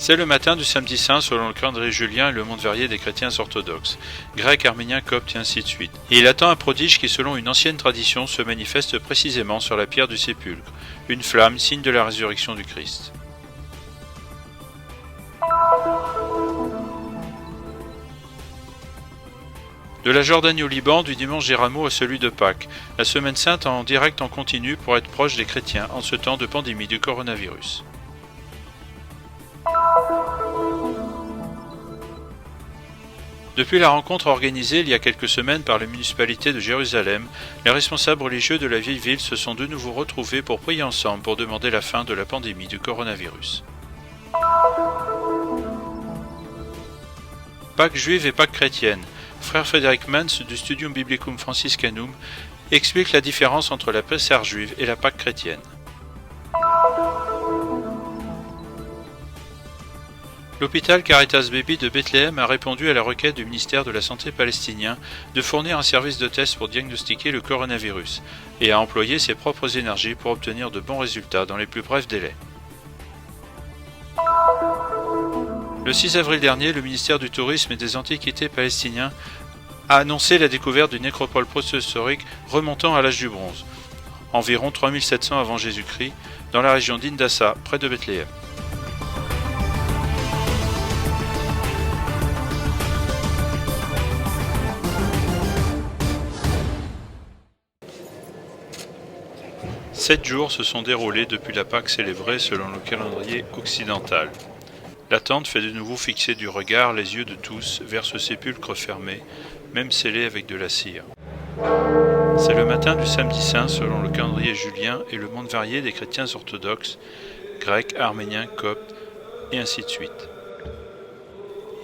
C'est le matin du samedi saint selon le calendrier julien et le monde varié des chrétiens orthodoxes, grecs, arméniens, coptes et ainsi de suite. Et il attend un prodige qui selon une ancienne tradition se manifeste précisément sur la pierre du sépulcre, une flamme, signe de la résurrection du Christ. De la Jordanie au Liban, du dimanche des Rameaux à celui de Pâques, la semaine sainte en direct en continu pour être proche des chrétiens en ce temps de pandémie du coronavirus. Depuis la rencontre organisée il y a quelques semaines par la municipalité de Jérusalem, les responsables religieux de la vieille ville se sont de nouveau retrouvés pour prier ensemble pour demander la fin de la pandémie du coronavirus. Pâques juive et Pâques chrétienne. Frère Frédéric Mans du Studium Biblicum Franciscanum explique la différence entre la Pessah juive et la Pâque chrétienne. L'hôpital Caritas Baby de Bethléem a répondu à la requête du ministère de la Santé palestinien de fournir un service de test pour diagnostiquer le coronavirus et a employé ses propres énergies pour obtenir de bons résultats dans les plus brefs délais. Le 6 avril dernier, le ministère du Tourisme et des Antiquités palestinien a annoncé la découverte d'une nécropole protohistorique remontant à l'âge du bronze, environ 3700 avant Jésus-Christ, dans la région d'Indassa, près de Bethléem. Sept jours se sont déroulés depuis la Pâque célébrée selon le calendrier occidental. L'attente fait de nouveau fixer du regard les yeux de tous vers ce sépulcre fermé, même scellé avec de la cire. C'est le matin du samedi saint selon le calendrier julien et le monde varié des chrétiens orthodoxes, grecs, arméniens, coptes, et ainsi de suite.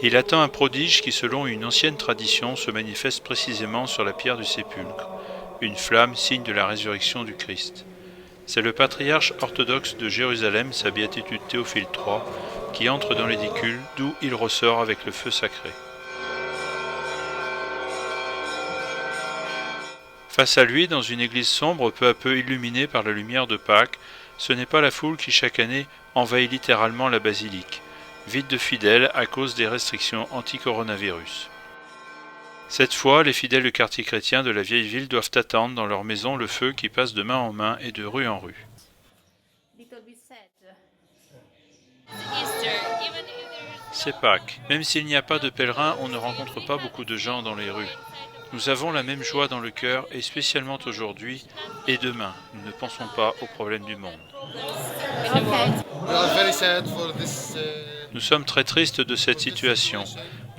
Il attend un prodige qui selon une ancienne tradition se manifeste précisément sur la pierre du sépulcre, une flamme signe de la résurrection du Christ. C'est le patriarche orthodoxe de Jérusalem, sa béatitude Théophile III, qui entre dans l'édicule, d'où il ressort avec le feu sacré. Face à lui, dans une église sombre, peu à peu illuminée par la lumière de Pâques, ce n'est pas la foule qui chaque année envahit littéralement la basilique, vide de fidèles à cause des restrictions anti-coronavirus. Cette fois, les fidèles du quartier chrétien de la vieille ville doivent attendre dans leur maison le feu qui passe de main en main et de rue en rue. C'est Pâques. Même s'il n'y a pas de pèlerins, on ne rencontre pas beaucoup de gens dans les rues. Nous avons la même joie dans le cœur et spécialement aujourd'hui et demain. Nous ne pensons pas aux problèmes du monde. Nous sommes très tristes de cette situation.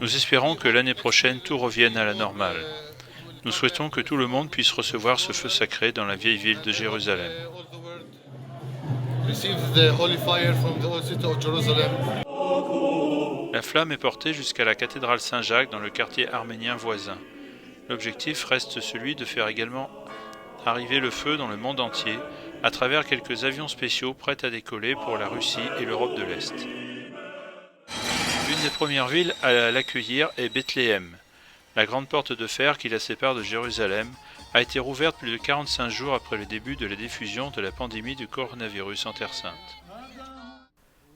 Nous espérons que l'année prochaine tout revienne à la normale. Nous souhaitons que tout le monde puisse recevoir ce feu sacré dans la vieille ville de Jérusalem. La flamme est portée jusqu'à la cathédrale Saint-Jacques dans le quartier arménien voisin. L'objectif reste celui de faire également arriver le feu dans le monde entier à travers quelques avions spéciaux prêts à décoller pour la Russie et l'Europe de l'Est. L'une des premières villes à l'accueillir est Bethléem. La grande porte de fer qui la sépare de Jérusalem a été rouverte plus de 45 jours après le début de la diffusion de la pandémie du coronavirus en Terre Sainte.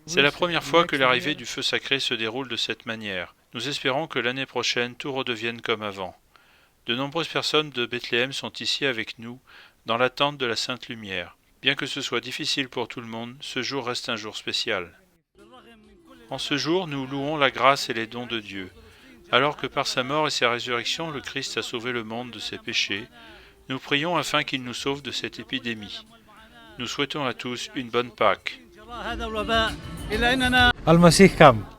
C'est la première fois que l'arrivée du feu sacré se déroule de cette manière. Nous espérons que l'année prochaine tout redevienne comme avant. De nombreuses personnes de Bethléem sont ici avec nous, dans l'attente de la Sainte Lumière. Bien que ce soit difficile pour tout le monde, ce jour reste un jour spécial. En ce jour, nous louons la grâce et les dons de Dieu. Alors que par sa mort et sa résurrection, le Christ a sauvé le monde de ses péchés, nous prions afin qu'il nous sauve de cette épidémie. Nous souhaitons à tous une bonne Pâque.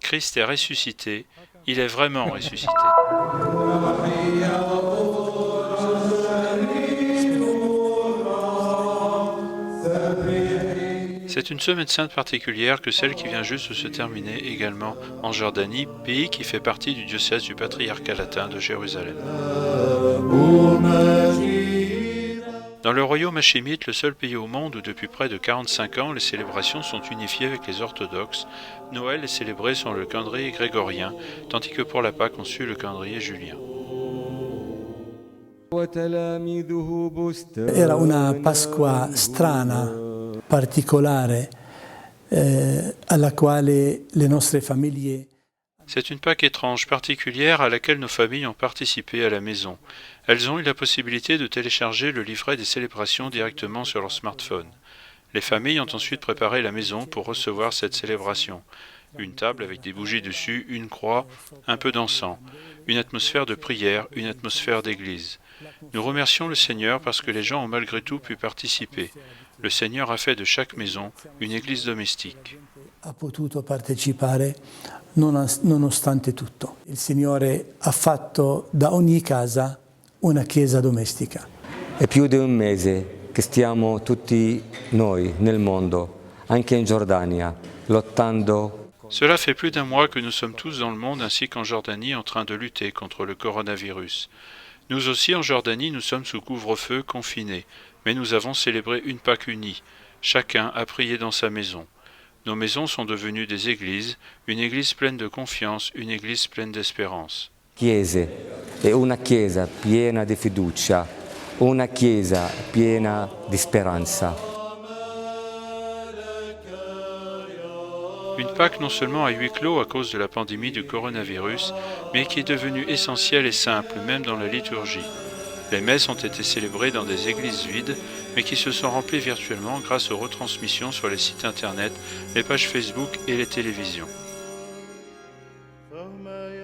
Christ est ressuscité, il est vraiment ressuscité. C'est une semaine sainte particulière que celle qui vient juste de se terminer également en Jordanie, pays qui fait partie du diocèse du patriarcat latin de Jérusalem. Dans le royaume hachémite, le seul pays au monde où depuis près de 45 ans les célébrations sont unifiées avec les orthodoxes, Noël est célébré selon le calendrier grégorien, tandis que pour la Pâque on suit le calendrier julien. Era una Pasqua strana, particolare. alla quale le nostre famiglie. C'est une Pâque étrange, particulière, à laquelle nos familles ont participé à la maison. Elles ont eu la possibilité de télécharger le livret des célébrations directement sur leur smartphone. Les familles ont ensuite préparé la maison pour recevoir cette célébration. Une table avec des bougies dessus, une croix, un peu d'encens, une atmosphère de prière, une atmosphère d'église. Nous remercions le Seigneur parce que les gens ont malgré tout pu participer. Le Seigneur a fait de chaque maison une église domestique. Ha potuto partecipare nonostante tutto. Il Signore ha fatto da ogni casa una chiesa domestica. È più di un mese che stiamo tutti noi nel mondo, anche in Giordania, lottando. Cela fait plus d'un mois que nous sommes tous dans le monde ainsi qu'en Jordanie en train de lutter contre le coronavirus. Nous aussi en Jordanie nous sommes sous couvre-feu confinés, mais nous avons célébré une Pâque unie. Chacun a prié dans sa maison. Nos maisons sont devenues des églises, une église pleine de confiance, une église pleine d'espérance. Chiese, è una chiesa piena di fiducia, una chiesa piena di speranza. Une Pâque non seulement à huis clos à cause de la pandémie du coronavirus, mais qui est devenue essentielle et simple, même dans la liturgie. Les messes ont été célébrées dans des églises vides, mais qui se sont remplies virtuellement grâce aux retransmissions sur les sites internet, les pages Facebook et les télévisions.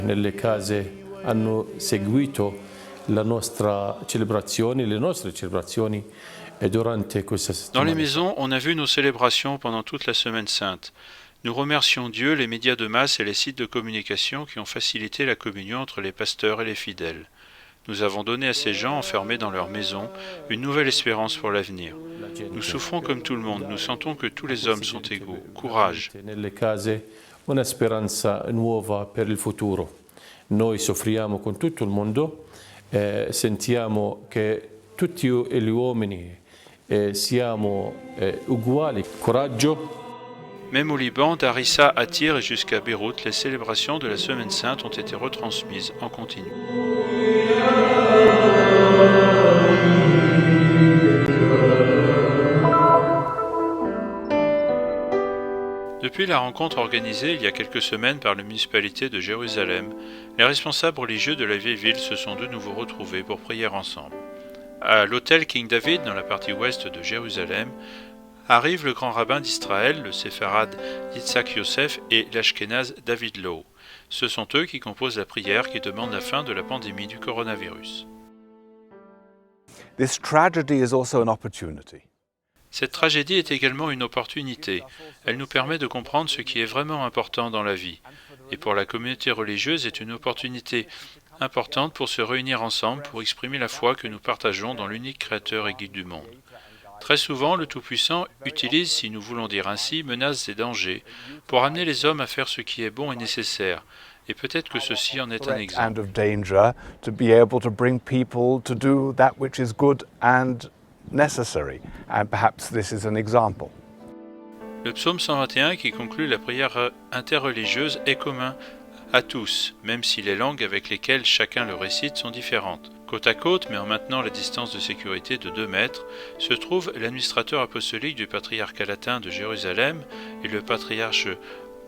Nelle case hanno seguito le nostre celebrazioni e durante questa Dans les settimana. maisons, on a vu nos célébrations pendant toute la Semaine Sainte. Nous remercions Dieu, les médias de masse et les sites de communication qui ont facilité la communion entre les pasteurs et les fidèles. Nous avons donné à ces gens enfermés dans leur maison une nouvelle espérance pour l'avenir. Nous souffrons comme tout le monde, nous sentons que tous les hommes sont égaux. Courage. Nelle case una speranza nuova per il futuro. Noi soffriamo con tutto il mondo, sentiamo che tutti gli uomini siamo uguali. Coraggio. Même au Liban, d'Harissa à Tyr et jusqu'à Beyrouth, les célébrations de la Semaine Sainte ont été retransmises en continu. Depuis la rencontre organisée il y a quelques semaines par la municipalité de Jérusalem, les responsables religieux de la vieille ville se sont de nouveau retrouvés pour prier ensemble. À l'hôtel King David, dans la partie ouest de Jérusalem, arrive le grand rabbin d'Israël, le séfarade Yitzhak Yosef et l'ashkénaze David Lowe. Ce sont eux qui composent la prière qui demande la fin de la pandémie du coronavirus. This tragedy is also an opportunity. Cette tragédie est également une opportunité. Elle nous permet de comprendre ce qui est vraiment important dans la vie. Et pour la communauté religieuse, c'est une opportunité importante pour se réunir ensemble pour exprimer la foi que nous partageons dans l'unique Créateur et Guide du monde. Très souvent, le Tout-Puissant utilise, si nous voulons dire ainsi, menaces et dangers pour amener les hommes à faire ce qui est bon et nécessaire. Et peut-être que ceci en est un exemple. And of danger to be able to bring people to do that which is good and necessary. And perhaps this is an example. Le psaume 121 qui conclut la prière interreligieuse est commun à tous, même si les langues avec lesquelles chacun le récite sont différentes. Côte à côte, mais en maintenant la distance de sécurité de 2 mètres, se trouve l'administrateur apostolique du patriarcat latin de Jérusalem et le patriarche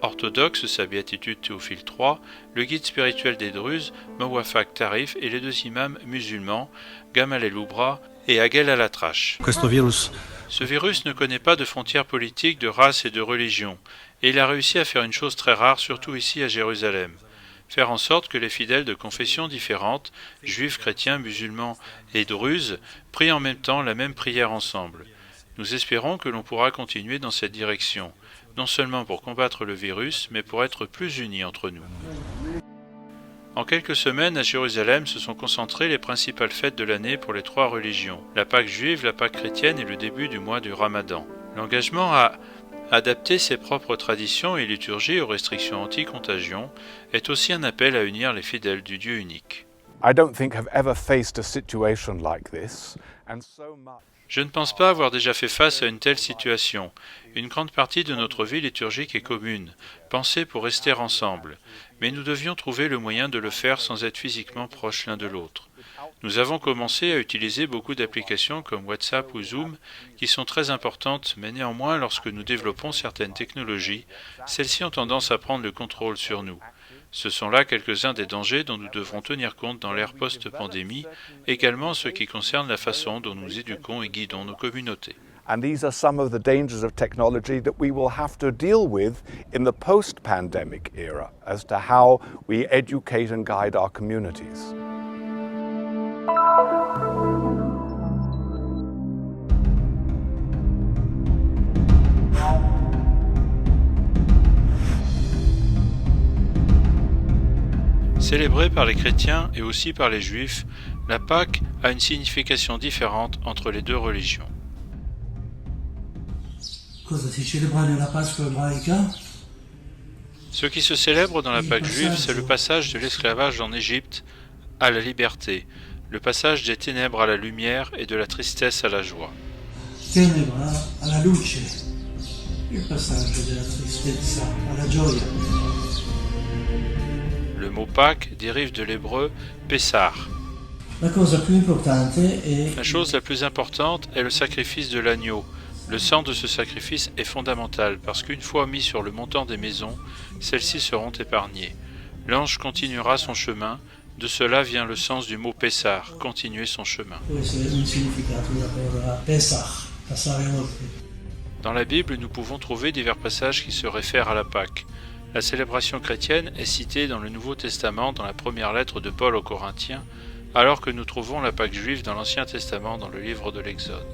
orthodoxe, sa béatitude Théophile III, le guide spirituel des Druzes, Mawafak Tarif, et les 2 imams musulmans, Gamalel Oubra et Agel Alatrache. Ce virus ne connaît pas de frontières politiques, de race et de religion, et il a réussi à faire une chose très rare, surtout ici à Jérusalem. Faire en sorte que les fidèles de confessions différentes, juifs, chrétiens, musulmans et druzes, prient en même temps la même prière ensemble. Nous espérons que l'on pourra continuer dans cette direction, non seulement pour combattre le virus, mais pour être plus unis entre nous. En quelques semaines, à Jérusalem, se sont concentrées les principales fêtes de l'année pour les 3 religions, la Pâque juive, la Pâque chrétienne et le début du mois du Ramadan. L'engagement à adapter ses propres traditions et liturgies aux restrictions anti-contagion est aussi un appel à unir les fidèles du Dieu unique. I don't think I've ever faced a situation like this, and so much. Je ne pense pas avoir déjà fait face à une telle situation. Une grande partie de notre vie liturgique est commune, pensée pour rester ensemble, mais nous devions trouver le moyen de le faire sans être physiquement proches l'un de l'autre. Nous avons commencé à utiliser beaucoup d'applications comme WhatsApp ou Zoom qui sont très importantes, mais néanmoins, lorsque nous développons certaines technologies, celles-ci ont tendance à prendre le contrôle sur nous. Ce sont là quelques-uns des dangers dont nous devrons tenir compte dans l'ère post-pandémie, également en ce qui concerne la façon dont nous éduquons et guidons nos communautés. And these are some of the dangers of technology that we will have to deal with in the post-pandemic era as to how we educate and guide our communities. Célébrée par les chrétiens et aussi par les juifs, la Pâque a une signification différente entre les deux religions. Cosa si celebra nella Pasqua ebraica? Ce qui se célèbre dans la Pâque juive, c'est le passage de l'esclavage en Égypte à la liberté, le passage des ténèbres à la lumière et de la tristesse à la joie. Tenebra alla luce, il passaggio della tristezza alla gioia. Le mot Pâques dérive de l'hébreu Pessah. La cosa più importante è La chose la plus importante est le sacrifice de l'agneau. Le sang de ce sacrifice est fondamental parce qu'une fois mis sur le montant des maisons, celles-ci seront épargnées. L'ange continuera son chemin, de cela vient le sens du mot Pessah, continuer son chemin. questo è un significato della parola Pesach, passare oltre. Dans la Bible, nous pouvons trouver divers passages qui se réfèrent à la Pâque. La célébration chrétienne est citée dans le Nouveau Testament dans la première lettre de Paul aux Corinthiens, alors que nous trouvons la Pâque juive dans l'Ancien Testament dans le livre de l'Exode.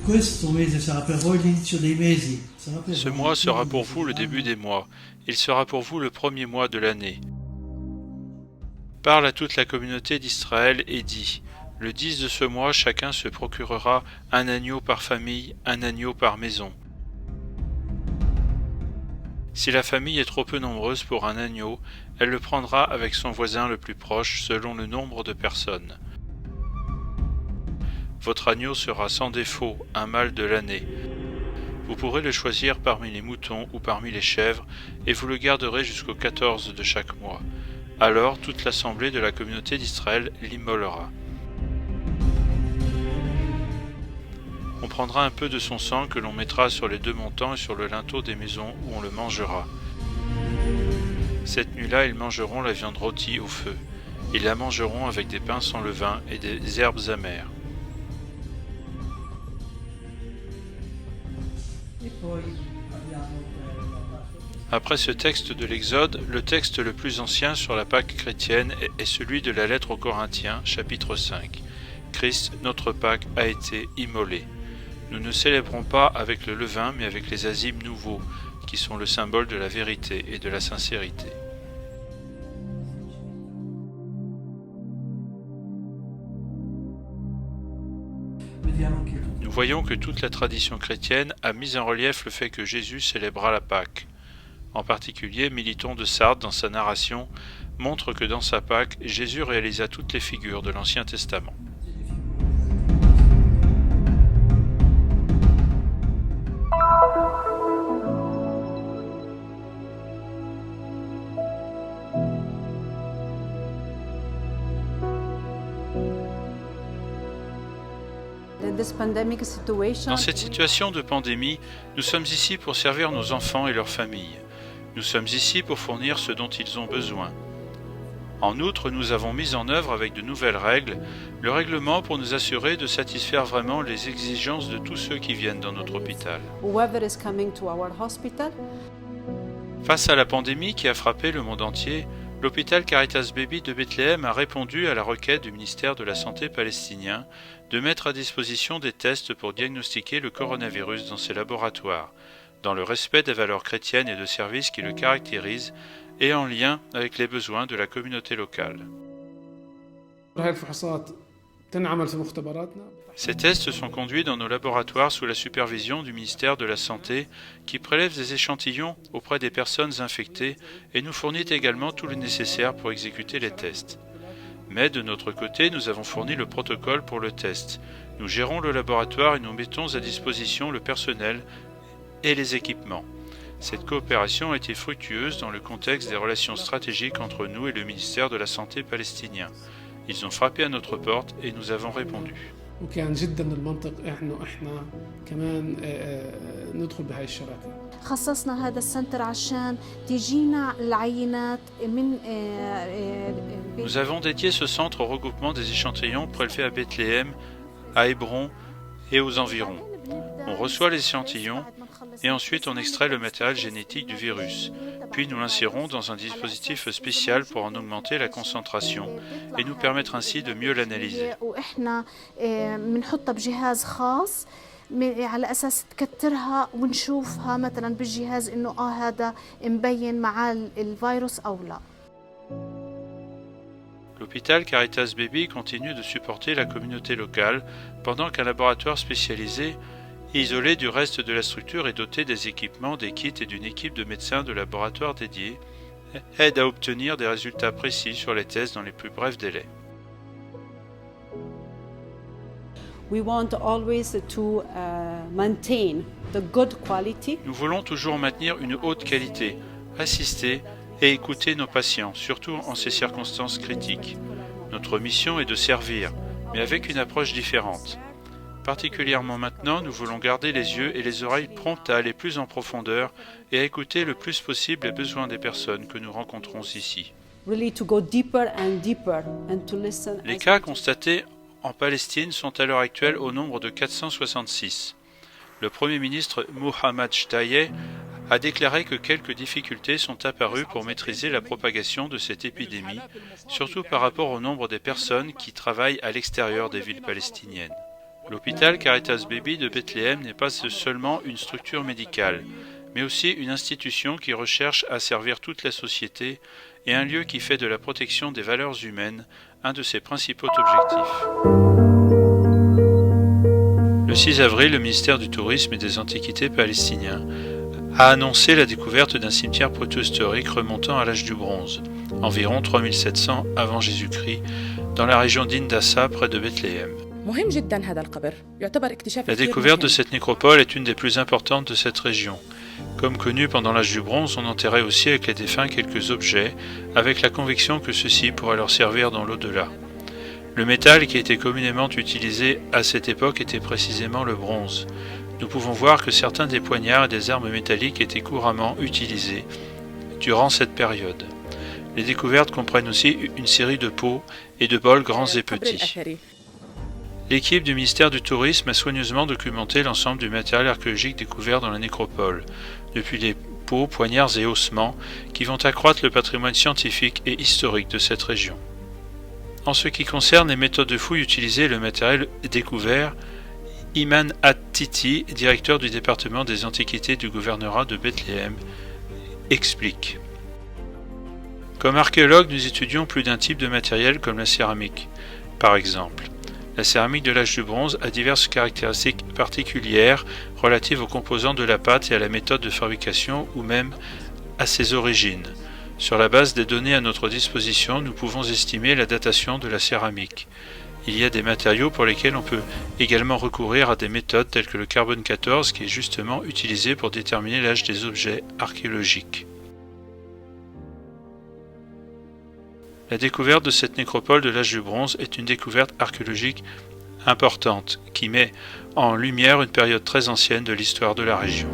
Questo mese sarà per voi l'inizio dei mesi. Ce mois sera pour vous le début des mois. Il sera pour vous le premier mois de l'année. Parle à toute la communauté d'Israël et dit : le 10 de ce mois, chacun se procurera un agneau par famille, un agneau par maison. Si la famille est trop peu nombreuse pour un agneau, elle le prendra avec son voisin le plus proche selon le nombre de personnes. Votre agneau sera sans défaut un mâle de l'année. Vous pourrez le choisir parmi les moutons ou parmi les chèvres, et vous le garderez jusqu'au 14 de chaque mois. Alors toute l'assemblée de la communauté d'Israël l'immolera. On prendra un peu de son sang que l'on mettra sur les deux montants et sur le linteau des maisons où on le mangera. Cette nuit-là, ils mangeront la viande rôtie au feu. Ils la mangeront avec des pains sans levain et des herbes amères. Après ce texte de l'Exode, le texte le plus ancien sur la Pâque chrétienne est celui de la lettre aux Corinthiens, chapitre 5. Christ, notre Pâque, a été immolé. Nous ne célébrons pas avec le levain, mais avec les azymes nouveaux, qui sont le symbole de la vérité et de la sincérité. Nous voyons que toute la tradition chrétienne a mis en relief le fait que Jésus célébra la Pâque. En particulier, Militon de Sardes, dans sa narration, montre que dans sa Pâque, Jésus réalisa toutes les figures de l'Ancien Testament. Dans cette situation de pandémie, nous sommes ici pour servir nos enfants et leurs familles. Nous sommes ici pour fournir ce dont ils ont besoin. En outre, nous avons mis en œuvre avec de nouvelles règles, le règlement pour nous assurer de satisfaire vraiment les exigences de tous ceux qui viennent dans notre hôpital. Face à la pandémie qui a frappé le monde entier, l'hôpital Caritas Baby de Bethléem a répondu à la requête du ministère de la Santé palestinien de mettre à disposition des tests pour diagnostiquer le coronavirus dans ses laboratoires, dans le respect des valeurs chrétiennes et de service qui le caractérisent et en lien avec les besoins de la communauté locale. Ces tests sont conduits dans nos laboratoires sous la supervision du ministère de la Santé qui prélève des échantillons auprès des personnes infectées et nous fournit également tout le nécessaire pour exécuter les tests. Mais de notre côté, nous avons fourni le protocole pour le test. Nous gérons le laboratoire et nous mettons à disposition le personnel et les équipements. Cette coopération a été fructueuse dans le contexte des relations stratégiques entre nous et le ministère de la Santé palestinien. Ils ont frappé à notre porte et nous avons répondu. وكان جدا المنطق انه احنا كمان ندخل بهاي الشراكه. خصصنا هذا السنتر عشان تجينا العينات من Nous avons dédié ce centre au regroupement des échantillons prélevés à Bethléem, à Hébron et aux environs. On reçoit les échantillons et ensuite on extrait le matériel génétique du virus. Puis nous l'insérons dans un dispositif spécial pour en augmenter la concentration et nous permettre ainsi de mieux l'analyser. واحنا بنحطها بجهاز خاص على اساس تكترها ونشوفها مثلا بالجهاز انه هذا مبين مع الفيروس او لا. L'hôpital Caritas Baby continue de supporter la communauté locale pendant qu'un laboratoire spécialisé, isolé du reste de la structure et doté des équipements, des kits et d'une équipe de médecins de laboratoire dédiés, aide à obtenir des résultats précis sur les tests dans les plus brefs délais. We want always to maintain the good quality. Nous voulons toujours maintenir une haute qualité, assister et écouter nos patients, surtout en ces circonstances critiques. Notre mission est de servir, mais avec une approche différente. Particulièrement maintenant, nous voulons garder les yeux et les oreilles promptes à aller plus en profondeur et à écouter le plus possible les besoins des personnes que nous rencontrons ici. Really to go deeper and deeper and to listen. Les cas constatés en Palestine sont à l'heure actuelle au nombre de 466. Le Premier ministre Mohammad Shtayyeh a déclaré que quelques difficultés sont apparues pour maîtriser la propagation de cette épidémie, surtout par rapport au nombre des personnes qui travaillent à l'extérieur des villes palestiniennes. L'hôpital Caritas Baby de Bethléem n'est pas seulement une structure médicale, mais aussi une institution qui recherche à servir toute la société et un lieu qui fait de la protection des valeurs humaines un de ses principaux objectifs. Le 6 avril, le ministère du Tourisme et des Antiquités palestinien a annoncé la découverte d'un cimetière protohistorique remontant à l'âge du bronze, environ 3700 avant Jésus-Christ, dans la région d'Indassa, près de Bethléem. La découverte de cette nécropole est une des plus importantes de cette région. Comme connu pendant l'âge du bronze, on enterrait aussi avec les défunts quelques objets, avec la conviction que ceux-ci pourraient leur servir dans l'au-delà. Le métal qui était communément utilisé à cette époque était précisément le bronze. Nous pouvons voir que certains des poignards et des armes métalliques étaient couramment utilisés durant cette période. Les découvertes comprennent aussi une série de pots et de bols grands et petits. L'équipe du ministère du Tourisme a soigneusement documenté l'ensemble du matériel archéologique découvert dans la nécropole, depuis les pots, poignards et ossements, qui vont accroître le patrimoine scientifique et historique de cette région. En ce qui concerne les méthodes de fouille utilisées et le matériel découvert, Iman At-Titi, directeur du département des antiquités du gouvernorat de Bethléem, explique. Comme archéologue, nous étudions plus d'un type de matériel comme la céramique, par exemple. La céramique de l'âge du bronze a diverses caractéristiques particulières relatives aux composants de la pâte et à la méthode de fabrication ou même à ses origines. Sur la base des données à notre disposition, nous pouvons estimer la datation de la céramique. Il y a des matériaux pour lesquels on peut également recourir à des méthodes telles que le carbone 14 qui est justement utilisé pour déterminer l'âge des objets archéologiques. La découverte de cette nécropole de l'âge du bronze est une découverte archéologique importante qui met en lumière une période très ancienne de l'histoire de la région.